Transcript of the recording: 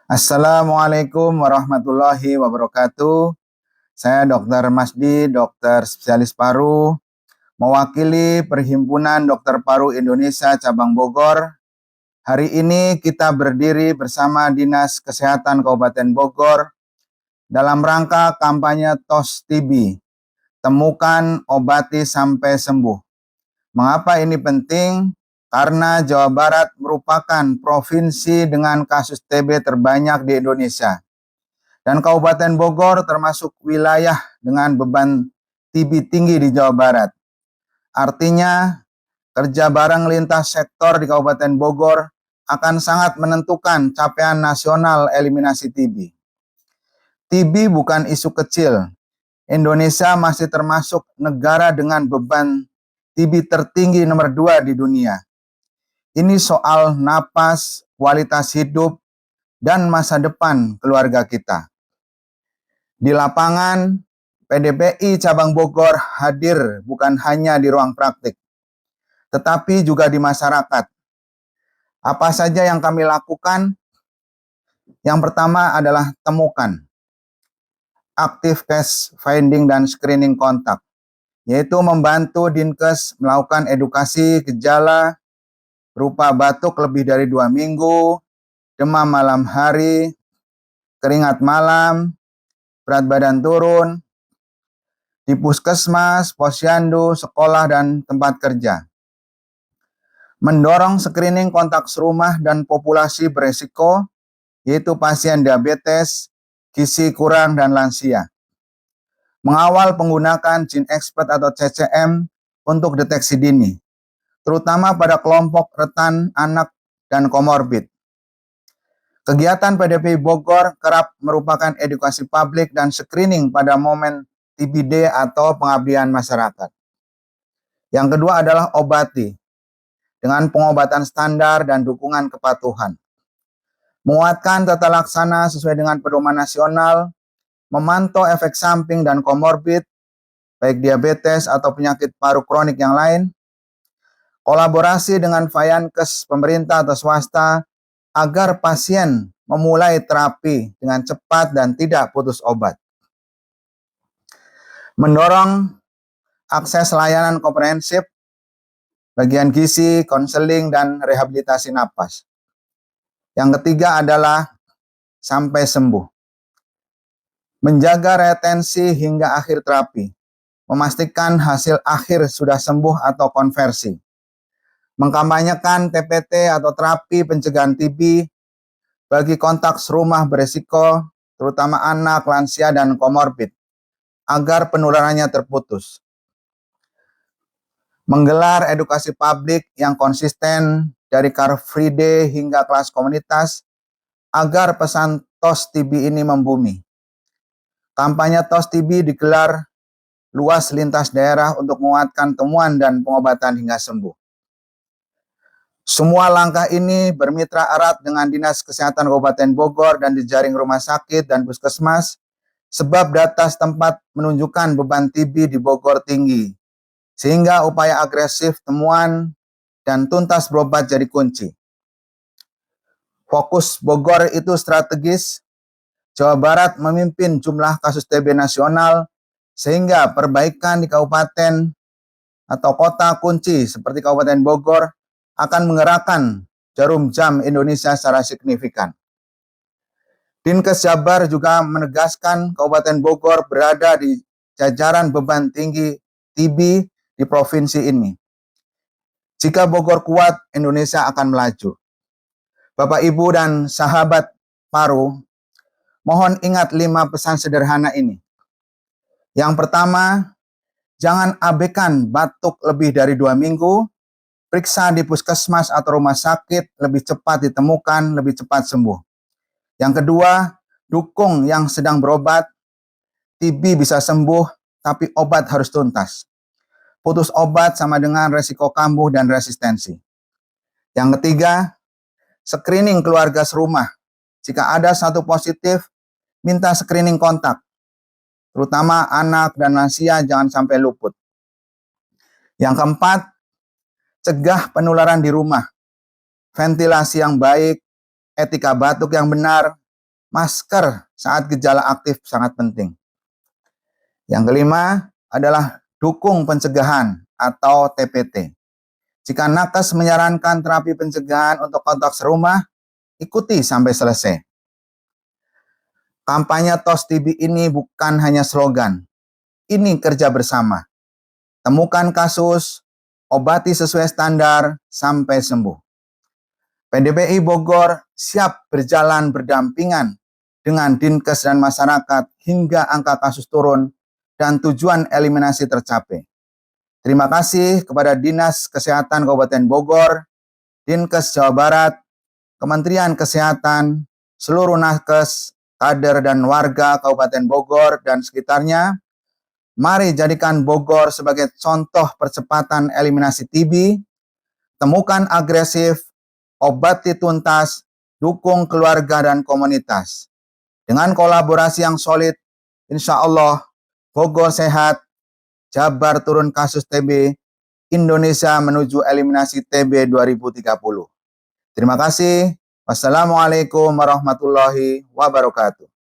Assalamualaikum warahmatullahi wabarakatuh. Saya Dr. Masdi, dokter spesialis paru, mewakili Perhimpunan Dokter Paru Indonesia Cabang Bogor. Hari ini kita berdiri bersama Dinas Kesehatan Kabupaten Bogor dalam rangka kampanye TOS TB, temukan, obati sampai sembuh. Mengapa ini penting? Karena Jawa Barat merupakan provinsi dengan kasus TB terbanyak di Indonesia. Dan Kabupaten Bogor termasuk wilayah dengan beban TB tinggi di Jawa Barat. Artinya, kerja bareng lintas sektor di Kabupaten Bogor akan sangat menentukan capaian nasional eliminasi TB. TB bukan isu kecil. Indonesia masih termasuk negara dengan beban TB tertinggi nomor 2 di dunia. Ini soal napas, kualitas hidup, dan masa depan keluarga kita. Di lapangan, PDPI Cabang Bogor hadir bukan hanya di ruang praktik, tetapi juga di masyarakat. Apa saja yang kami lakukan? Yang pertama adalah temukan, active case finding dan screening kontak, yaitu membantu Dinkes melakukan edukasi gejala berupa batuk lebih dari 2 minggu, demam malam hari, keringat malam, berat badan turun, di puskesmas, posyandu, sekolah, dan tempat kerja. Mendorong screening kontak serumah dan populasi beresiko, yaitu pasien diabetes, gizi kurang, dan lansia. Mengawal penggunaan GeneXpert atau CCM untuk deteksi dini, terutama pada kelompok rentan anak dan komorbid. Kegiatan PDPI Bogor kerap merupakan edukasi publik dan screening pada momen TBD atau pengabdian masyarakat. Yang kedua adalah obati dengan pengobatan standar dan dukungan kepatuhan. Menguatkan tata laksana sesuai dengan pedoman nasional, memantau efek samping dan komorbid, baik diabetes atau penyakit paru kronik yang lain, kolaborasi dengan Vayankes pemerintah atau swasta agar pasien memulai terapi dengan cepat dan tidak putus obat. Mendorong akses layanan komprehensif, bagian gizi, konseling, dan rehabilitasi napas. Yang ketiga adalah sampai sembuh. Menjaga retensi hingga akhir terapi, memastikan hasil akhir sudah sembuh atau konversi. Mengkampanyekan TPT atau terapi pencegahan TB bagi kontak serumah beresiko, terutama anak, lansia, dan komorbid, agar penularannya terputus. Menggelar edukasi publik yang konsisten dari Car Free Day hingga kelas komunitas, agar pesan TOS TB ini membumi. Kampanye TOS TB digelar luas lintas daerah untuk menguatkan temuan dan pengobatan hingga sembuh. Semua langkah ini bermitra erat dengan Dinas Kesehatan Kabupaten Bogor dan jejaring rumah sakit dan puskesmas, sebab data setempat menunjukkan beban TB di Bogor tinggi, sehingga upaya agresif temuan dan tuntas berobat jadi kunci. Fokus Bogor itu strategis. Jawa Barat memimpin jumlah kasus TB nasional, sehingga perbaikan di kabupaten atau kota kunci seperti Kabupaten Bogor akan menggerakkan jarum jam Indonesia secara signifikan. Dinkes Jabar juga menegaskan Kabupaten Bogor berada di jajaran beban tinggi TB di provinsi ini. Jika Bogor kuat, Indonesia akan melaju. Bapak, Ibu, dan sahabat paru, mohon ingat 5 pesan sederhana ini. Yang pertama, jangan abaikan batuk lebih dari 2 minggu, periksa di puskesmas atau rumah sakit, lebih cepat ditemukan, lebih cepat sembuh. Yang kedua, dukung yang sedang berobat. TB bisa sembuh, tapi obat harus tuntas. Putus obat sama dengan resiko kambuh dan resistensi. Yang ketiga, screening keluarga serumah. Jika ada satu positif, minta screening kontak. Terutama anak dan lansia jangan sampai luput. Yang keempat, cegah penularan di rumah. Ventilasi yang baik, etika batuk yang benar, masker saat gejala aktif sangat penting. Yang kelima adalah dukung pencegahan atau TPT. Jika nakes menyarankan terapi pencegahan untuk kontak serumah, ikuti sampai selesai. Kampanye TOS TB ini bukan hanya slogan, ini kerja bersama. Temukan kasus, obati sesuai standar, sampai sembuh. PDPI Bogor siap berjalan berdampingan dengan Dinkes dan masyarakat hingga angka kasus turun dan tujuan eliminasi tercapai. Terima kasih kepada Dinas Kesehatan Kabupaten Bogor, Dinkes Jawa Barat, Kementerian Kesehatan, seluruh nakes, kader dan warga Kabupaten Bogor dan sekitarnya. Mari jadikan Bogor sebagai contoh percepatan eliminasi TB, temukan agresif, obati tuntas, dukung keluarga dan komunitas. Dengan kolaborasi yang solid, insya Allah Bogor sehat, Jabar turun kasus TB, Indonesia menuju eliminasi TB 2030. Terima kasih. Wassalamualaikum warahmatullahi wabarakatuh.